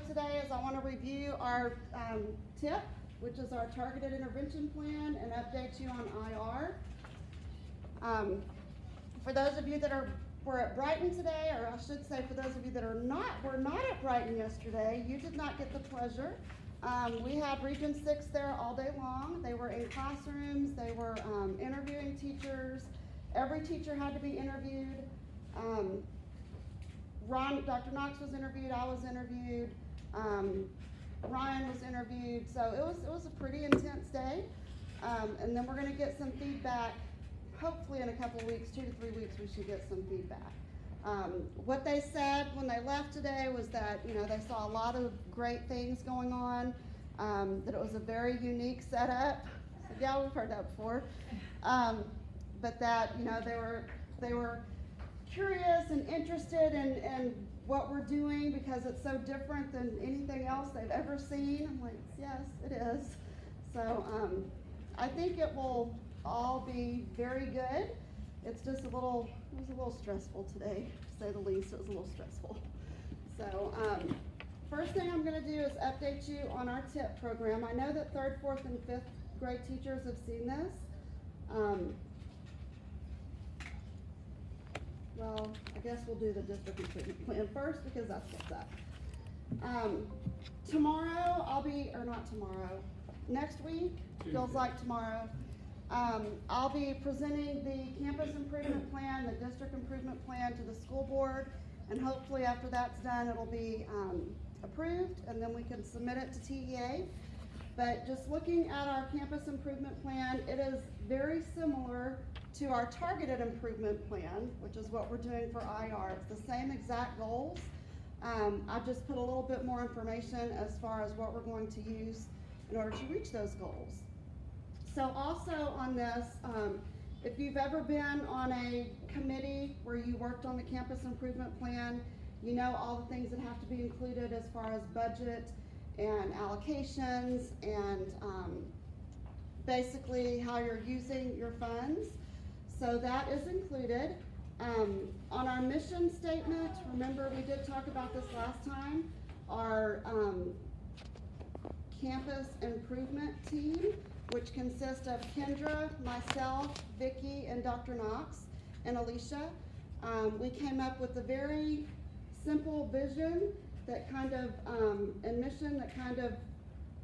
today is I want to review our TIP, which is our Targeted Intervention Plan, and update you on IR. For those of you that were at Brighton today, or I should say for those of you that were not at Brighton yesterday, you did not get the pleasure. We had Region 6 there all day long. They were in classrooms, they were interviewing teachers. Every teacher had to be interviewed. Dr. Knox was interviewed, I was interviewed, Ryan was interviewed, so it was a pretty intense day. And then we're gonna get some feedback, hopefully in a couple of weeks, 2 to 3 weeks, we should get some feedback. What they said when they left today was that, they saw a lot of great things going on, that it was a very unique setup. So, yeah, we've heard that before. But that, they were curious and interested in what we're doing because it's so different than anything else they've ever seen. I'm like, yes, it is. So I think it will all be very good. It's just it was a little stressful today, to say the least. It was a little stressful. So first thing I'm going to do is update you on our TIP program. I know that 3rd, 4th, and 5th grade teachers have seen this. Well, I guess we'll do the district improvement plan first because that's what's up. Next week, feels like tomorrow, I'll be presenting the campus improvement plan, the district improvement plan to the school board, and hopefully after that's done, it'll be approved, and then we can submit it to TEA. But just looking at our campus improvement plan, it is very similar to our targeted improvement plan, which is what we're doing for IR. It's the same exact goals. I've just put a little bit more information as far as what we're going to use in order to reach those goals. So also on this, if you've ever been on a committee where you worked on the campus improvement plan, you know all the things that have to be included as far as budget and allocations and basically how you're using your funds. So that is included. On our mission statement, remember we did talk about this last time, our campus improvement team, which consists of Kendra, myself, Vicki, and Dr. Knox, and Alicia. We came up with a very simple vision that kind of, and mission that kind of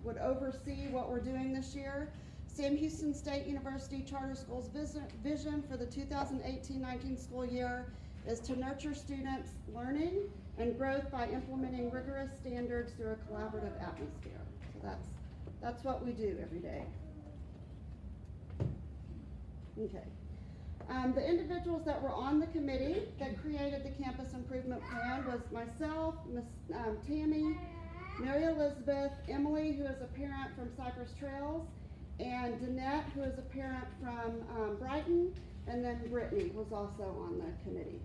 would oversee what we're doing this year. Sam Houston State University Charter Schools vision for the 2018-19 school year is to nurture students' learning and growth by implementing rigorous standards through a collaborative atmosphere. So that's what we do every day. Okay. The individuals that were on the committee that created the campus improvement plan was myself, Miss Tammy, Mary Elizabeth, Emily, who is a parent from Cypress Trails, and Danette, who is a parent from Brighton, and then Brittany was also on the committee.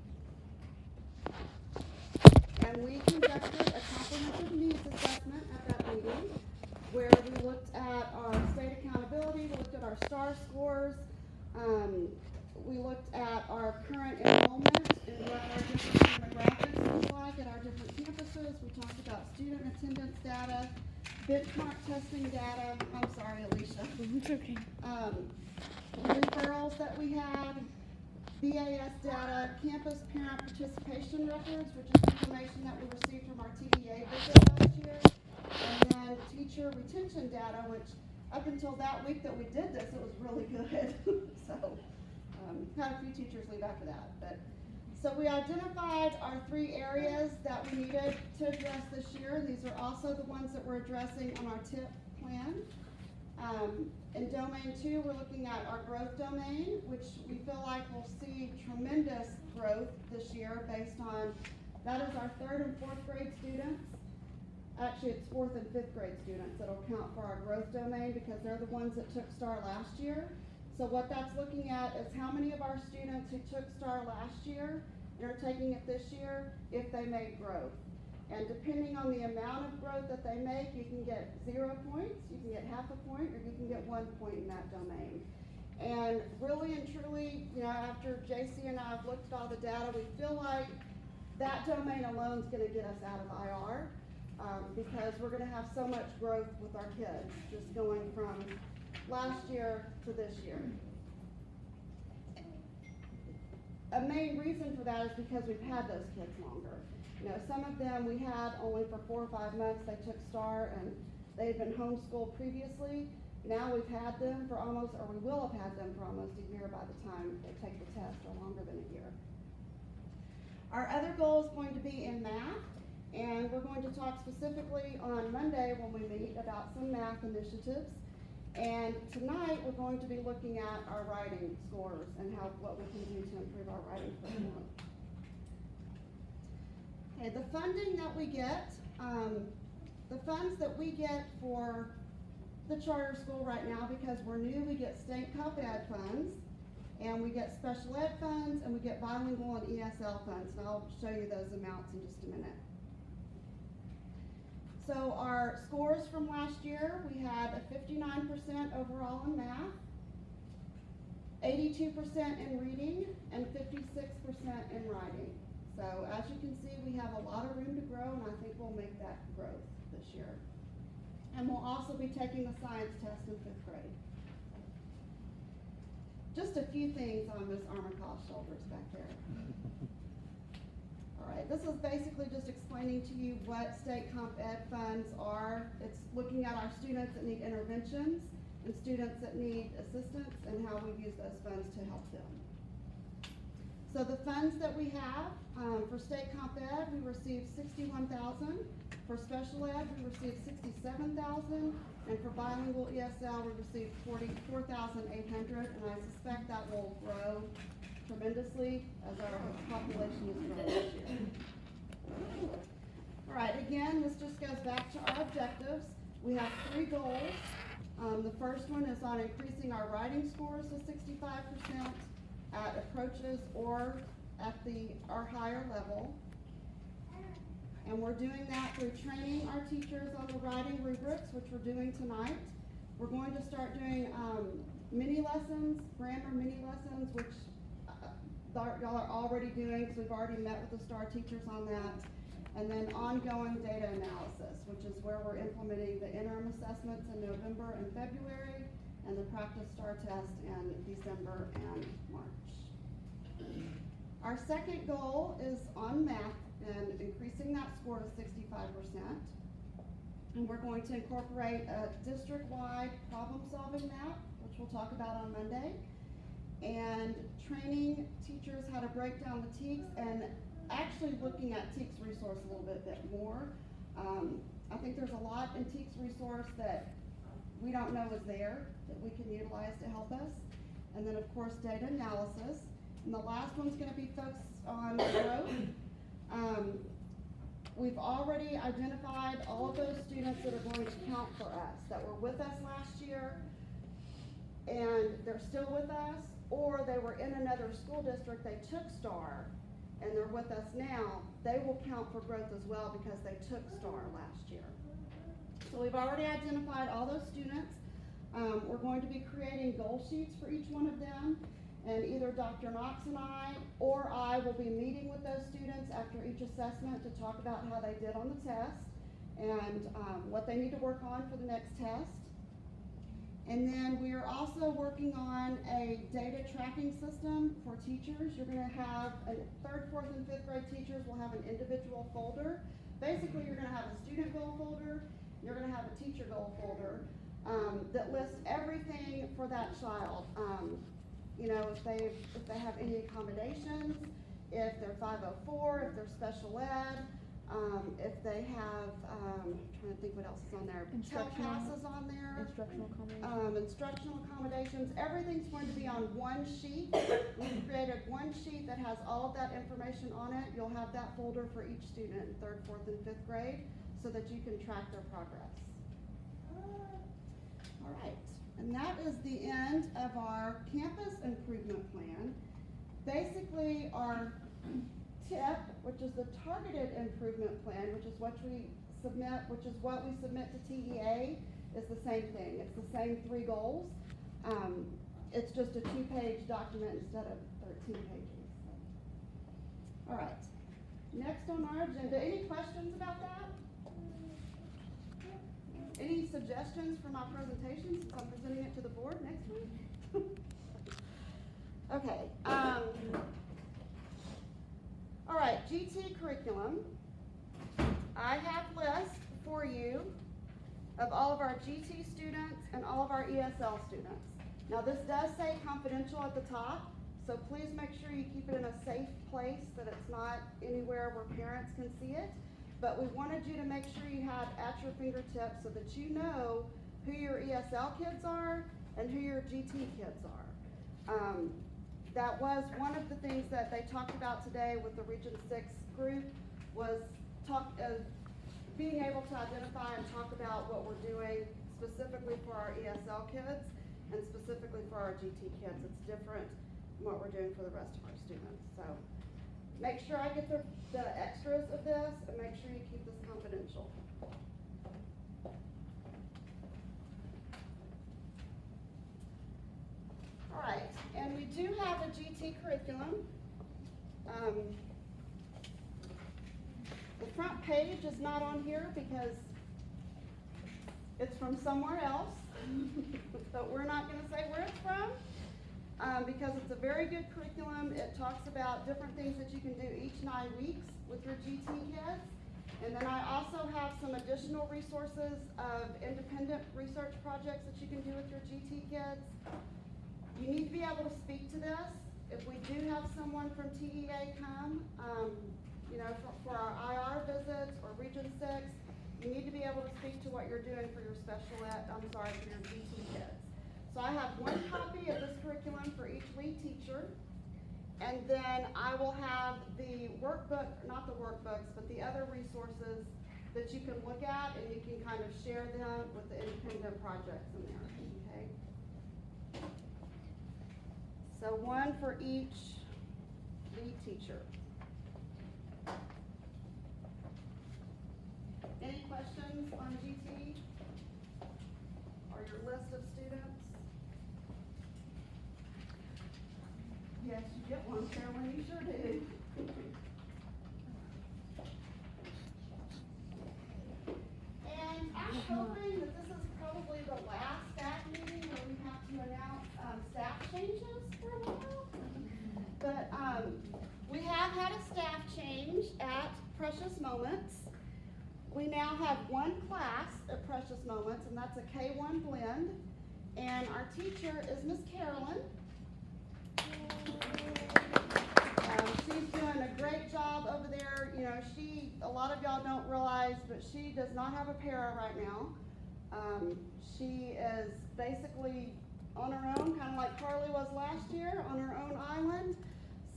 And we conducted a comprehensive needs assessment at that meeting where we looked at our state accountability, we looked at our STAR scores, we looked at our current enrollment and what our different demographics look like at our different campuses. We talked about student attendance data, benchmark testing data. I'm sorry, Alicia. It's okay. Referrals that we had, BAS data, campus parent participation records, which is information that we received from our TDA visit last year, and then teacher retention data, which up until that week that we did this, it was really good. So, had a few teachers leave after that. So we identified our 3 areas that we needed to address this year. These are also the ones that we're addressing on our TIP plan. In domain 2, we're looking at our growth domain, which we feel like we'll see tremendous growth this year based on, that is our 3rd and 4th grade students. Actually, it's 4th and 5th grade students that'll count for our growth domain because they're the ones that took STAR last year. So what that's looking at is how many of our students who took STAR last year and are taking it this year, if they made growth. And depending on the amount of growth that they make, you can get 0 points, you can get half a point, or you can get 1 point in that domain. And really and truly, after JC and I have looked at all the data, we feel like that domain alone is going to get us out of IR. Because because we're gonna have so much growth with our kids, just going from last year to this year. A main reason for that is because we've had those kids longer. You know, some of them we had only for 4 or 5 months. They took STAR and they've been homeschooled previously. Now we've had them for almost, or we will have had them for almost a year by the time they take the test, or longer than a year. Our other goal is going to be in math, and we're going to talk specifically on Monday when we meet about some math initiatives. And tonight we're going to be looking at our writing scores and what we can do to improve our writing curriculum. Okay, the funding that we get, the funds that we get for the charter school right now, because we're new, we get state comp ed funds, and we get special ed funds, and we get bilingual and ESL funds, and I'll show you those amounts in just a minute. So our scores from last year, we had a 59% overall in math, 82% in reading, and 56% in writing. So as you can see, we have a lot of room to grow, and I think we'll make that growth this year. And we'll also be taking the science test in 5th grade. Just a few things on Ms. Armacaw's shoulders back there. All right, this is basically just explaining to you what state comp ed funds are. It's looking at our students that need interventions and students that need assistance and how we use those funds to help them. So the funds that we have, for state comp ed, we received $61,000. For special ed, we received $67,000. And for bilingual ESL, we received $44,800. And I suspect that will grow tremendously as our population is growing this year. All right, again, this just goes back to our objectives. We have 3 goals. The first one is on increasing our writing scores to 65% at approaches or at our higher level. And we're doing that through training our teachers on the writing rubrics, which we're doing tonight. We're going to start doing mini lessons, grammar mini lessons, which y'all are already doing because we've already met with the STAR teachers on that. And then ongoing data analysis, which is where we're implementing the interim assessments in November and February, and the practice STAR test in December and March. Our second goal is on math and increasing that score to 65%. And we're going to incorporate a district-wide problem-solving map, which we'll talk about on Monday, and training teachers how to break down the TEKS and actually looking at TEKS resource a little bit more. I think there's a lot in TEKS resource that we don't know is there that we can utilize to help us. And then of course data analysis. And the last one's going to be focused on growth. We've already identified all of those students that are going to count for us, that were with us last year, and they're still with us, or they were in another school district, they took STAR, and they're with us now. They will count for growth as well because they took STAR last year. So we've already identified all those students. We're going to be creating goal sheets for each one of them. And either Dr. Knox and I or I will be meeting with those students after each assessment to talk about how they did on the test and what they need to work on for the next test. And then we are also working on a data tracking system for teachers. You're going to have 3rd, 4th, and 5th grade teachers will have an individual folder. Basically, you're going to have a student goal folder. You're going to have a teacher goal folder that lists everything for that child. You know, if they have any accommodations, if they're 504, if they're special ed, if they have, I'm trying to think what else is on there. Pell passes on there. Instructional accommodations. Instructional accommodations. Everything's going to be on one sheet. We've created one sheet that has all of that information on it. You'll have that folder for each student in 3rd, 4th, and 5th grade so that you can track their progress. All right. And that is the end of our campus improvement plan. Basically, our TIP, which is the targeted improvement plan, which is what we submit, to TEA, is the same thing. It's the same 3 goals. It's just a 2-page document instead of 13 pages. All right. Next on our agenda, any questions about that? suggestions for my presentation since I'm presenting it to the board next week? Okay. All right, GT curriculum. I have lists for you of all of our GT students and all of our ESL students. Now this does say confidential at the top, so please make sure you keep it in a safe place, that it's not anywhere where parents can see it. But we wanted you to make sure you had at your fingertips so that you know who your ESL kids are and who your GT kids are. That was one of the things that they talked about today with the Region 6 group, was being able to identify and talk about what we're doing specifically for our ESL kids and specifically for our GT kids. It's different from what we're doing for the rest of our students. So make sure I get the extras of this, and make sure you keep this confidential. All right, and we do have a GT curriculum. The front page is not on here because it's from somewhere else, but we're not going to say where it's from because it's a very good curriculum. It talks about different things that you can do each 9 weeks with your GT kids. And then I also have some additional resources of independent research projects that you can do with your GT kids. You need to be able to speak to this. If we do have someone from TEA come, for our IR visits or Region 6, you need to be able to speak to what you're doing for your for your GT kids. So I have one copy of this curriculum for each lead teacher, and then I will have the workbook, not the workbooks, but the other resources that you can look at, and you can kind of share them with the independent projects in there, okay? So one for each lead teacher. Any questions on GT or your list of students? Yes, you get one, Carolyn, you sure do. And I'm hoping that this is probably the last staff meeting where we have to announce staff changes for a while. But we have had a staff change at Precious Moments. We now have one class at Precious Moments, and that's a K1 blend. And our teacher is Miss Carolyn. She's doing a great job over there. You know, a lot of y'all don't realize, but she does not have a para right now. She is basically on her own, kind of like Carly was last year, on her own island.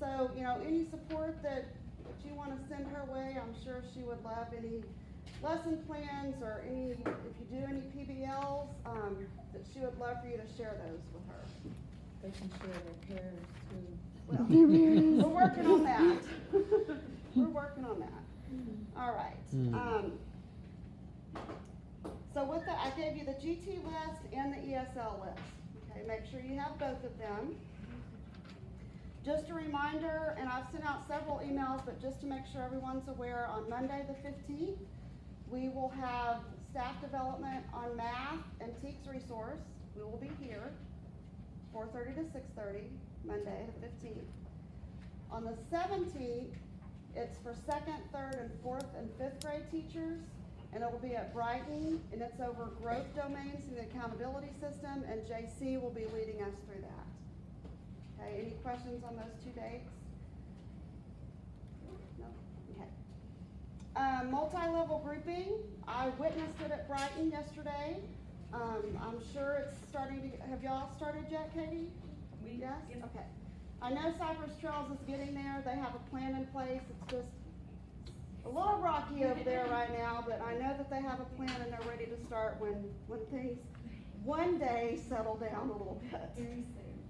So, any support that you want to send her way, I'm sure she would love any lesson plans or if you do any PBLs, that she would love for you to share those with her. They can share their pairs too. Well, we're working on that. We're working on that. All right. So with that, I gave you the GT list and the ESL list. Okay, make sure you have both of them. Just a reminder, and I've sent out several emails, but just to make sure everyone's aware, on Monday the 15th, we will have staff development on math and TEKS resource. We will be here, 4:30 to 6:30, Monday the 15th. On the 17th, it's for 2nd, 3rd, and 4th and 5th grade teachers, and it will be at Brighton, and it's over growth domains in the accountability system, and JC will be leading us through that. Okay, any questions on those 2 dates? No? Okay. Multi-level grouping, I witnessed it at Brighton yesterday. I'm sure it's starting to, have y'all started yet, Katie? Yes? Okay. I know Cypress Trails is getting there. They have a plan in place. It's just a little rocky over there right now, but I know that they have a plan and they're ready to start when things one day settle down a little bit. Very soon.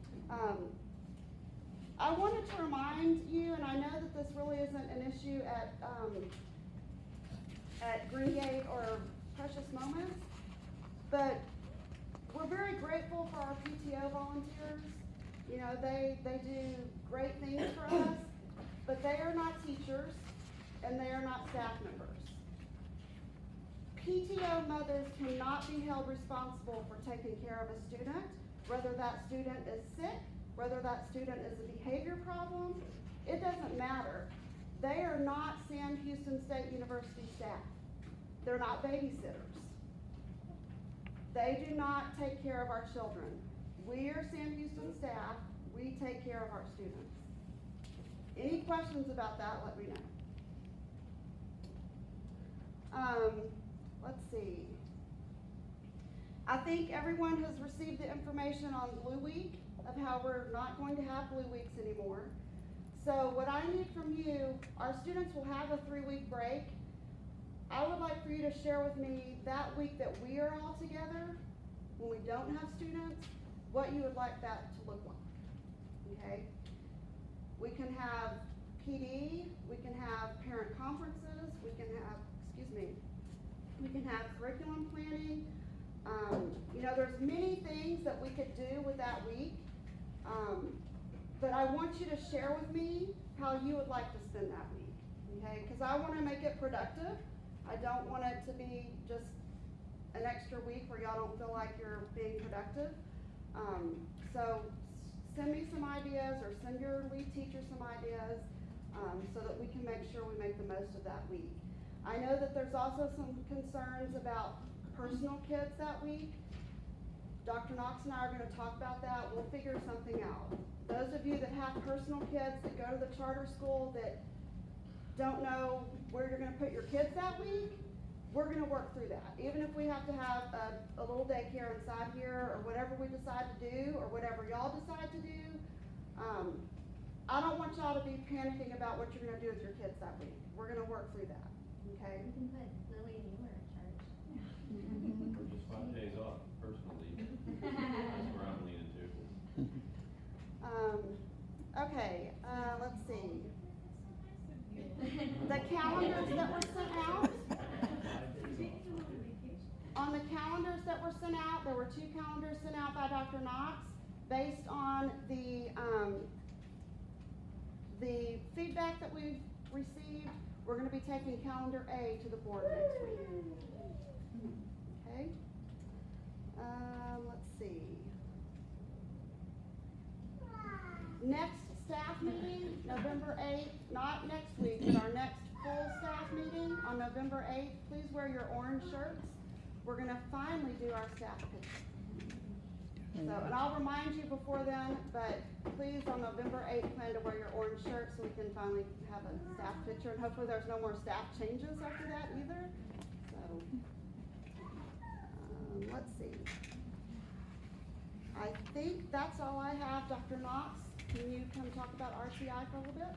I wanted to remind you, and I know that this really isn't an issue at Greengate or Precious Moments, but we're very grateful for our PTO volunteers. You know, they do great things for us, but they are not teachers and they are not staff members. PTO mothers cannot be held responsible for taking care of a student, whether that student is sick, whether that student is a behavior problem, it doesn't matter. They are not Sam Houston State University staff. They're not babysitters. They do not take care of our children. We are Sam Houston staff, we take care of our students. Any questions about that, let me know. Let's see. I think everyone has received the information on Blue Week of how we're not going to have Blue Weeks anymore. So what I need from you, our students will have a 3-week break. I would like for you to share with me that week that we are all together, when we don't have students, what you would like that to look like, okay? We can have PD, we can have parent conferences, we can have, we can have curriculum planning. You know, there's many things that we could do with that week. But I want you to share with me how you would like to spend that week, okay? Because I want to make it productive. I don't want it to be just an extra week where y'all don't feel like you're being productive. So send me some ideas or send your lead teacher some ideas so that we can make sure we make the most of that week. I know that there's also some concerns about personal kids that week. Dr. Knox and I are going to talk about that. We'll figure something out. Those of you that have personal kids that go to the charter school that don't know where you're going to put your kids that week, we're going to work through that. Even if we have to have a little daycare inside here or whatever we decide to do or whatever y'all decide to do, I don't want y'all to be panicking about what you're going to do with your kids that week. We're going to work through that, okay? We can put Lily and Eeyore in charge. Or just 5 days off, personal leave. That's where I'm leaning to. Okay, let's see. The calendars that were sent out, on the calendars that were sent out, there were 2 calendars sent out by Dr. Knox based on the feedback that we've received. We're gonna be taking calendar A to the board next week. Okay? Let's see. Next staff meeting, November 8th, not next week, but our next full staff meeting on November 8th. Please wear your orange shirts. We're gonna finally do our staff picture. So, and I'll remind you before then, but please on November 8th, plan to wear your orange shirt so we can finally have a staff picture, and hopefully there's no more staff changes after that either. So, let's see. I think that's all I have. Dr. Knox, can you come talk about RTI for a little bit?